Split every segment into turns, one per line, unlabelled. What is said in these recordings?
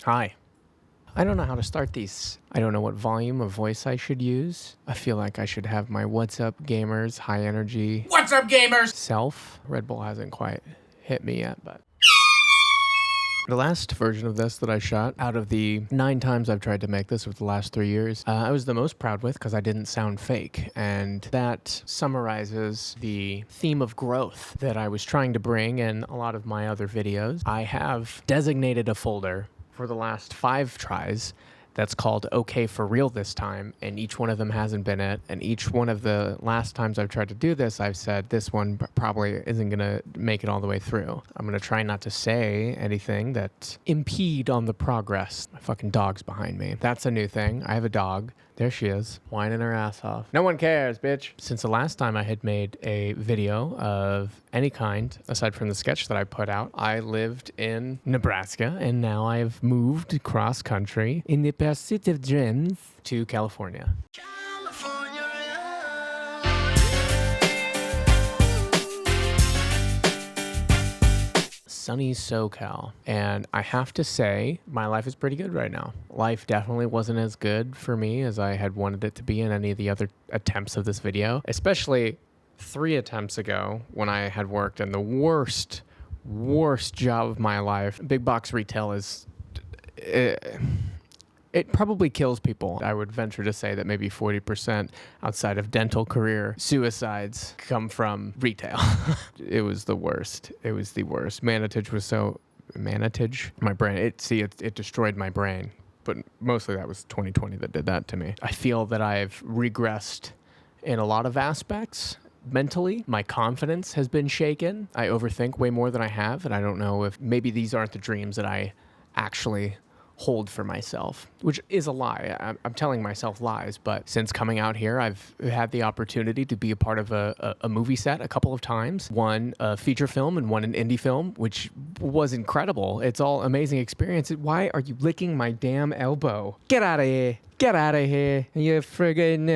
Hi. I don't know how to start these. I don't know what volume of voice I should use. I feel like I should have my what's up gamers, high energy.
What's up gamers?
Self. Red Bull hasn't quite hit me yet, but. The last version of this that I shot, out of the 9 times I've tried to make this over the last 3 years, I was the most proud with because I didn't sound fake. And that summarizes the theme of growth that I was trying to bring in a lot of my other videos. I have designated a folder for the last 5 tries that's called OK for Real this time, and each one of them hasn't been it. And each one of the last times I've tried to do this, I've said this one probably isn't gonna make it all the way through. I'm gonna try not to say anything that impede on the progress. My fucking dog's behind me. That's a new thing. I have a dog. There she is, whining her ass off. No one cares, bitch. Since the last time I had made a video of any kind, aside from the sketch that I put out, I lived in Nebraska, and now I've moved cross country in the pursuit of dreams to California. Sunny SoCal, and I have to say my life is pretty good right now. Life definitely wasn't as good for me as I had wanted it to be in any of the other attempts of this video, especially 3 attempts ago when I had worked in the worst job of my life. Big box retail is it probably kills people. I would venture to say that maybe 40% outside of dental career suicides come from retail. It was the worst. It was the worst. Manatige was so... Manatige? My brain. It destroyed my brain. But mostly that was 2020 that did that to me. I feel that I've regressed in a lot of aspects. Mentally, my confidence has been shaken. I overthink way more than I have, and I don't know if maybe these aren't the dreams that I actually hold for myself, which is a lie. I'm telling myself lies, but since coming out here, I've had the opportunity to be a part of a movie set a couple of times, one a feature film and one an indie film, which was incredible. It's all amazing experience. Why are you licking my damn elbow? Get out of here. Get out of here. You friggin'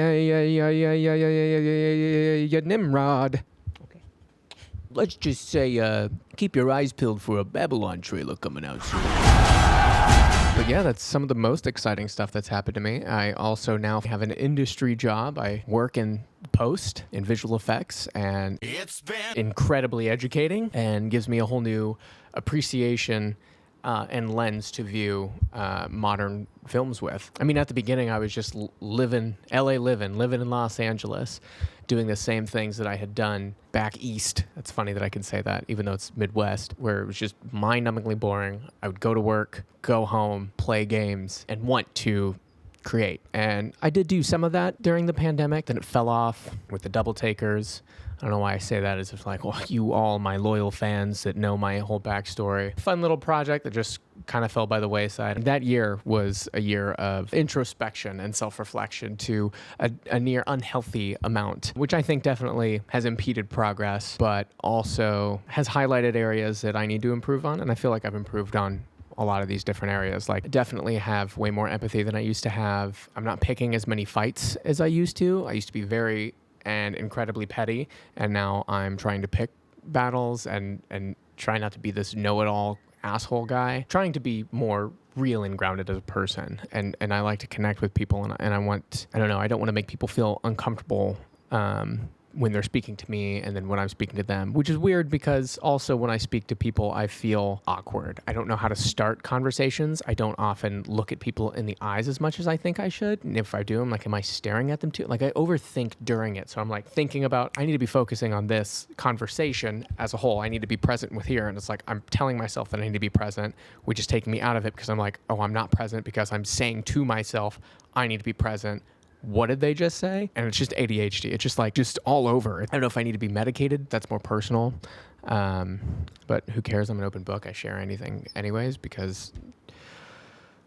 you Nimrod. Okay. Let's just say, keep your eyes peeled for a Babylon trailer coming out soon. But yeah, that's some of the most exciting stuff that's happened to me. I also now have an industry job. I work in post, in visual effects, and it's been incredibly educating and gives me a whole new appreciation and lens to view modern films with. I mean, at the beginning, I was just living in Los Angeles, doing the same things that I had done back east. It's funny that I can say that, even though it's Midwest, where it was just mind-numbingly boring. I would go to work, go home, play games, and want to create. And I did do some of that during the pandemic. Then it fell off with the double takers. I don't know why I say that as if like, well, you all my loyal fans that know my whole backstory. Fun little project that just kind of fell by the wayside. And that year was a year of introspection and self-reflection to a near unhealthy amount, which I think definitely has impeded progress, but also has highlighted areas that I need to improve on. And I feel like I've improved on a lot of these different areas. Like, definitely have way more empathy than I used to have. I'm not picking as many fights as I used to. I used to be very and incredibly petty, and now I'm trying to pick battles and try not to be this know-it-all asshole guy, trying to be more real and grounded as a person, and I like to connect with people, and I don't want to make people feel uncomfortable when they're speaking to me and then when I'm speaking to them, which is weird because also when I speak to people, I feel awkward. I don't know how to start conversations. I don't often look at people in the eyes as much as I think I should. And if I do, I'm like, am I staring at them too? Like, I overthink during it. So I'm like thinking about, I need to be focusing on this conversation as a whole. I need to be present with here. And it's like, I'm telling myself that I need to be present, which is taking me out of it because I'm like, oh, I'm not present because I'm saying to myself, I need to be present. What did they just say? And it's just ADHD. It's just like, just all over. I don't know if I need to be medicated. That's more personal. But who cares? I'm an open book. I share anything anyways because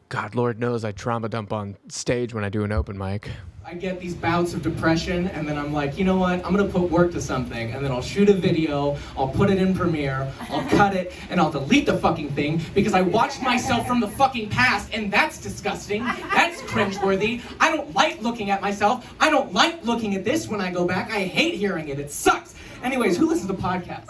God, Lord knows I trauma dump on stage when I do an open mic.
I get these bouts of depression, and then I'm like, you know what? I'm gonna put work to something, and then I'll shoot a video, I'll put it in Premiere, I'll cut it, and I'll delete the fucking thing because I watched myself from the fucking past, and that's disgusting. That's cringeworthy. I don't like looking at myself. I don't like looking at this when I go back. I hate hearing it. It sucks. Anyways, who listens to podcasts?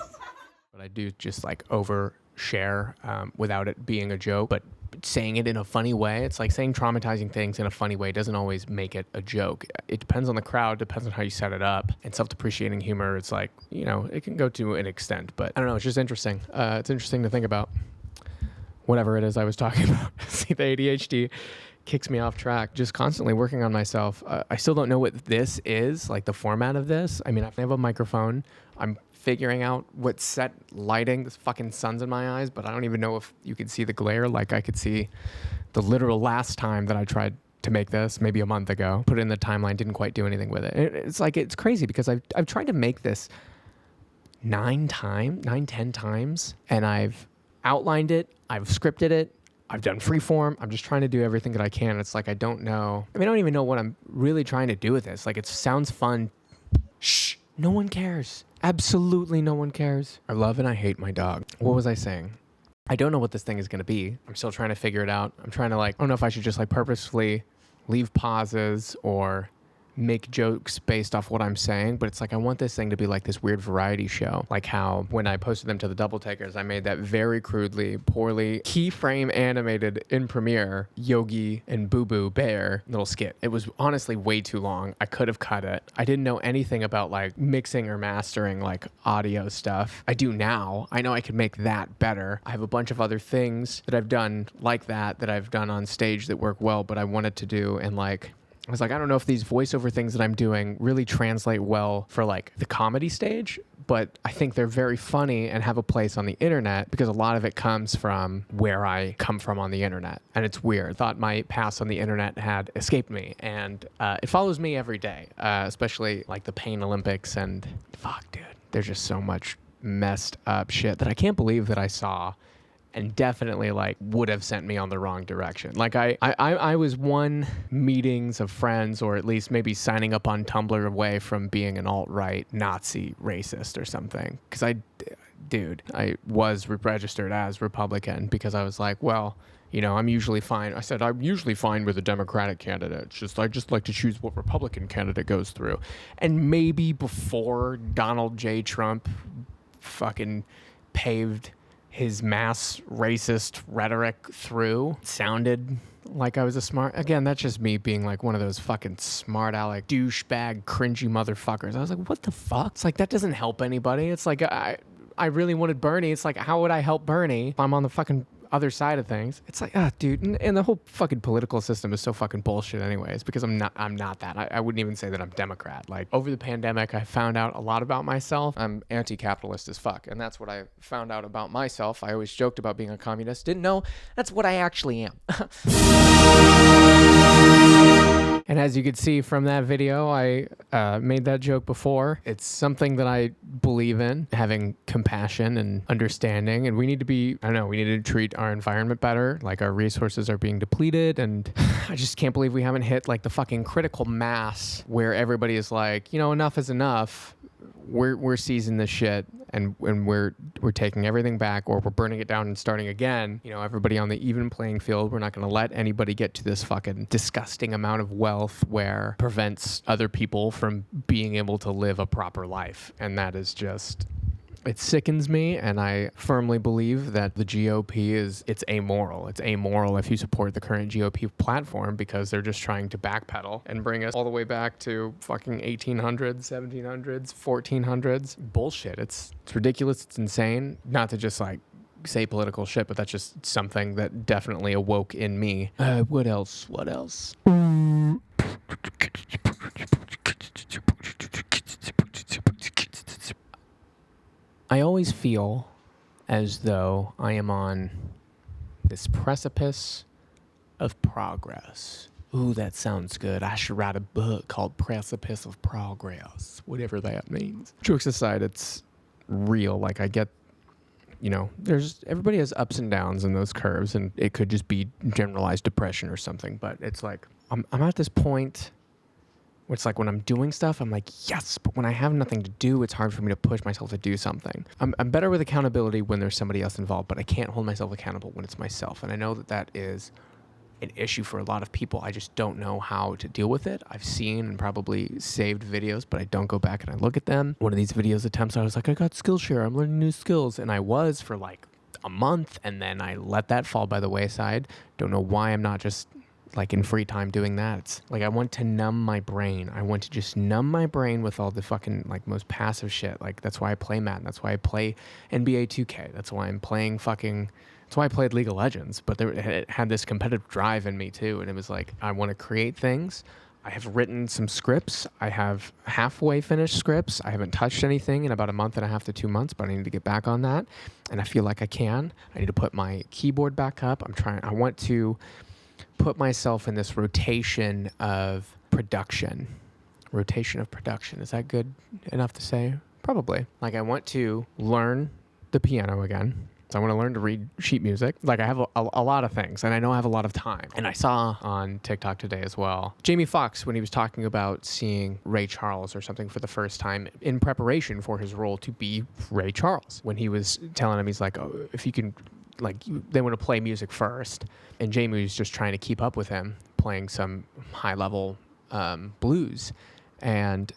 But I do just like over share without it being a joke, but saying it in a funny way. It's like saying traumatizing things in a funny way doesn't always make it a joke. It depends on the crowd, depends on how you set it up. And self-depreciating humor, it's like, you know, it can go to an extent, but I don't know, it's just interesting. It's interesting to think about whatever it is I was talking about. See, the ADHD kicks me off track, just constantly working on myself. I still don't know what this is, like the format of this. I mean, I have a microphone. I'm figuring out what set lighting. This fucking sun's in my eyes, but I don't even know if you could see the glare. Like I could see the literal last time that I tried to make this, maybe a month ago, put it in the timeline, didn't quite do anything with it. It's like, it's crazy because I've tried to make this 10 times, and I've outlined it, I've scripted it, I've done freeform. I'm just trying to do everything that I can. It's like, I don't know. I mean, I don't even know what I'm really trying to do with this. Like, it sounds fun. Shh, no one cares. Absolutely no one cares. I love and I hate my dog. What was I saying? I don't know what this thing is going to be. I'm still trying to figure it out. I'm trying to like, I don't know if I should just like purposefully leave pauses or make jokes based off what I'm saying, but it's like I want this thing to be like this weird variety show. Like how when I posted them to the Double Takers, I made that very crudely, poorly keyframe animated in Premiere Yogi and Boo Boo Bear little skit. It was honestly way too long. I could have cut it. I didn't know anything about like mixing or mastering like audio stuff. I do now. I know I could make that better. I have a bunch of other things that I've done like that I've done on stage that work well, but I wanted to do, and like I was like, I don't know if these voiceover things that I'm doing really translate well for like the comedy stage, but I think they're very funny and have a place on the internet because a lot of it comes from where I come from on the internet. And it's weird. I thought my past on the internet had escaped me, and it follows me every day, especially like the Pain Olympics, and fuck, dude, there's just so much messed up shit that I can't believe that I saw and definitely like would have sent me on the wrong direction. Like I was one meetings of friends, or at least maybe signing up on Tumblr away from being an alt-right Nazi racist or something. Because I was registered as Republican because I was like, well, you know, I'm usually fine. I said, I'm usually fine with a Democratic candidate. It's just, I just like to choose what Republican candidate goes through. And maybe before Donald J. Trump fucking paved his mass racist rhetoric through, sounded like I was a smart, again, that's just me being like one of those fucking smart aleck douchebag cringy motherfuckers. I was like, what the fuck? It's like, that doesn't help anybody. It's like, I really wanted Bernie. It's like, how would I help Bernie if I'm on the fucking other side of things? It's like, dude, and the whole fucking political system is so fucking bullshit anyways, because I'm not that. I wouldn't even say that I'm Democrat. Like, over the pandemic, I found out a lot about myself. I'm anti-capitalist as fuck, and that's what I found out about myself. I always joked about being a communist. Didn't know that's what I actually am. And as you could see from that video, I made that joke before. It's something that I believe in, having compassion and understanding. And we need to be, I don't know, we need to treat our environment better. Like, our resources are being depleted. And I just can't believe we haven't hit like the fucking critical mass where everybody is like, you know, enough is enough. We're seizing this shit, and we're taking everything back, or we're burning it down and starting again. You know, everybody on the even playing field. We're not going to let anybody get to this fucking disgusting amount of wealth where it prevents other people from being able to live a proper life. And that is just, it sickens me, and I firmly believe that the GOP it's amoral. It's amoral if you support the current GOP platform, because they're just trying to backpedal and bring us all the way back to fucking 1800s, 1700s, 1400s. Bullshit. It's ridiculous. It's insane. Not to just like say political shit, but that's just something that definitely awoke in me. What else? I always feel as though I am on this precipice of progress. Ooh, that sounds good. I should write a book called Precipice of Progress, whatever that means. Jokes aside, it's real. Like, I get, you know, everybody has ups and downs in those curves, and it could just be generalized depression or something. But it's like, I'm at this point, it's like when I'm doing stuff, I'm like, yes, but when I have nothing to do, it's hard for me to push myself to do something. I'm better with accountability when there's somebody else involved, but I can't hold myself accountable when it's myself. And I know that is an issue for a lot of people. I just don't know how to deal with it. I've seen and probably saved videos, but I don't go back and I look at them. One of these videos attempts, I was like, I got Skillshare. I'm learning new skills. And I was for like a month, and then I let that fall by the wayside. Don't know why I'm not just like in free time doing that. It's like I want to numb my brain. I want to just numb my brain with all the fucking like most passive shit. Like that's why I play Madden. That's why I play NBA 2K. That's why I'm playing that's why I played League of Legends. But it had this competitive drive in me too. And it was like, I want to create things. I have written some scripts. I have halfway finished scripts. I haven't touched anything in about a month and a half to 2 months, but I need to get back on that. And I feel like I can. I need to put my keyboard back up. I want to put myself in this rotation of production. Is that good enough to say? Probably. Like I want to learn the piano again. So I want to learn to read sheet music. Like I have a lot of things, and I know I have a lot of time. And I saw on TikTok today as well, Jamie Foxx, when he was talking about seeing Ray Charles or something for the first time in preparation for his role to be Ray Charles. When he was telling him, he's like, oh, if you can, like, they want to play music first. And Jamie was just trying to keep up with him, playing some high-level blues. And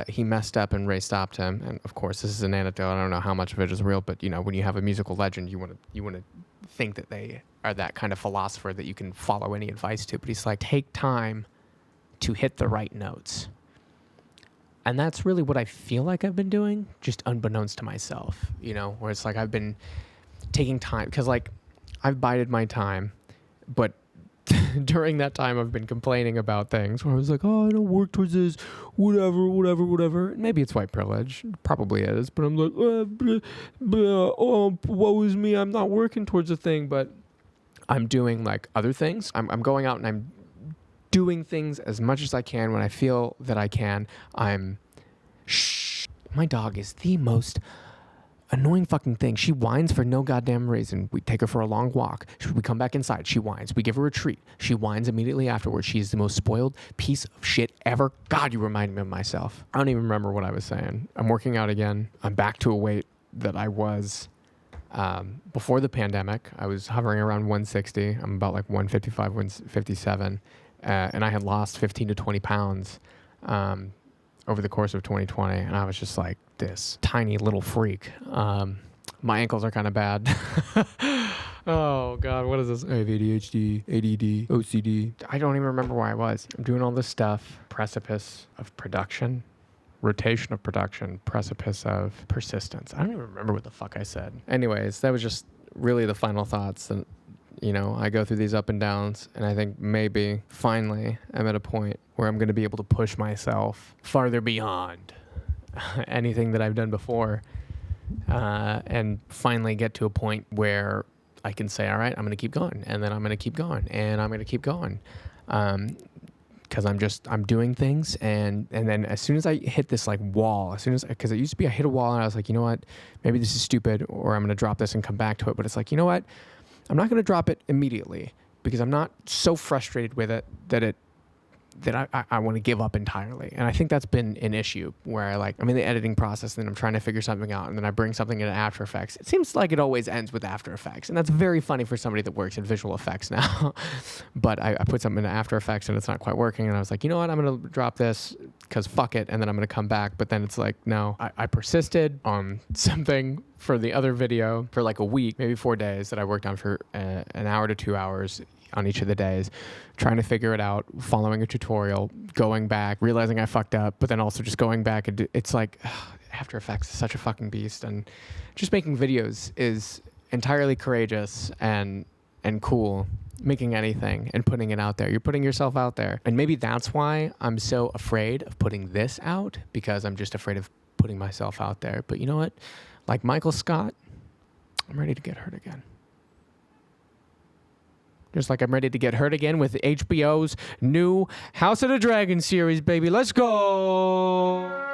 he messed up, and Ray stopped him. And of course, this is an anecdote. I don't know how much of it is real, but you know, when you have a musical legend, you want to think that they are that kind of philosopher that you can follow any advice to. But he's like, take time to hit the right notes. And that's really what I feel like I've been doing, just unbeknownst to myself. You know, where it's like I've been taking time because like I've bided my time, but during that time, I've been complaining about things where I was like, oh, I don't work towards this, whatever. Maybe it's white privilege. Probably is. But I'm like, woe is me. I'm not working towards a thing, but I'm doing like other things. I'm going out and I'm doing things as much as I can when I feel that I can. My dog is the most annoying fucking thing. She whines for no goddamn reason. We take her for a long walk. We come back inside. She whines. We give her a treat. She whines immediately afterwards. She's the most spoiled piece of shit ever. God, you remind me of myself. I don't even remember what I was saying. I'm working out again. I'm back to a weight that I was before the pandemic. I was hovering around 160. I'm about like 155, 157. And I had lost 15 to 20 pounds over the course of 2020. And I was just like, this tiny little freak. My ankles are kind of bad. Oh God, what is this? I have ADHD, ADD, OCD. I don't even remember where I was. I'm doing all this stuff. Precipice of production, rotation of production, precipice of persistence. I don't even remember what the fuck I said. Anyways, that was just really the final thoughts. And you know, I go through these up and downs, and I think maybe finally I'm at a point where I'm going to be able to push myself farther beyond anything that I've done before, and finally get to a point where I can say, all right, I'm going to keep going, and then I'm going to keep going, and I'm going to keep going, because I'm doing things, and then as soon as I hit this like wall, because it used to be I hit a wall and I was like, you know what, maybe this is stupid, or I'm going to drop this and come back to it, but it's like, you know what, I'm not going to drop it immediately because I'm not so frustrated with it that I want to give up entirely. And I think that's been an issue where I'm in the editing process and then I'm trying to figure something out and then I bring something into After Effects. It seems like it always ends with After Effects. And that's very funny for somebody that works in visual effects now. But I put something into After Effects and it's not quite working. And I was like, you know what? I'm going to drop this because fuck it. And then I'm going to come back. But then it's like, no, I persisted on something for the other video for like a week, maybe 4 days that I worked on for an hour to 2 hours on each of the days, trying to figure it out, following a tutorial, going back, realizing I fucked up, but then also just going back and it's like After Effects is such a fucking beast, and just making videos is entirely courageous and cool. Making anything and putting it out there. You're putting yourself out there. And maybe that's why I'm so afraid of putting this out, because I'm just afraid of putting myself out there. But you know what? Like Michael Scott, I'm ready to get hurt again. Just like I'm ready to get hurt again with HBO's new House of the Dragon series, baby. Let's go!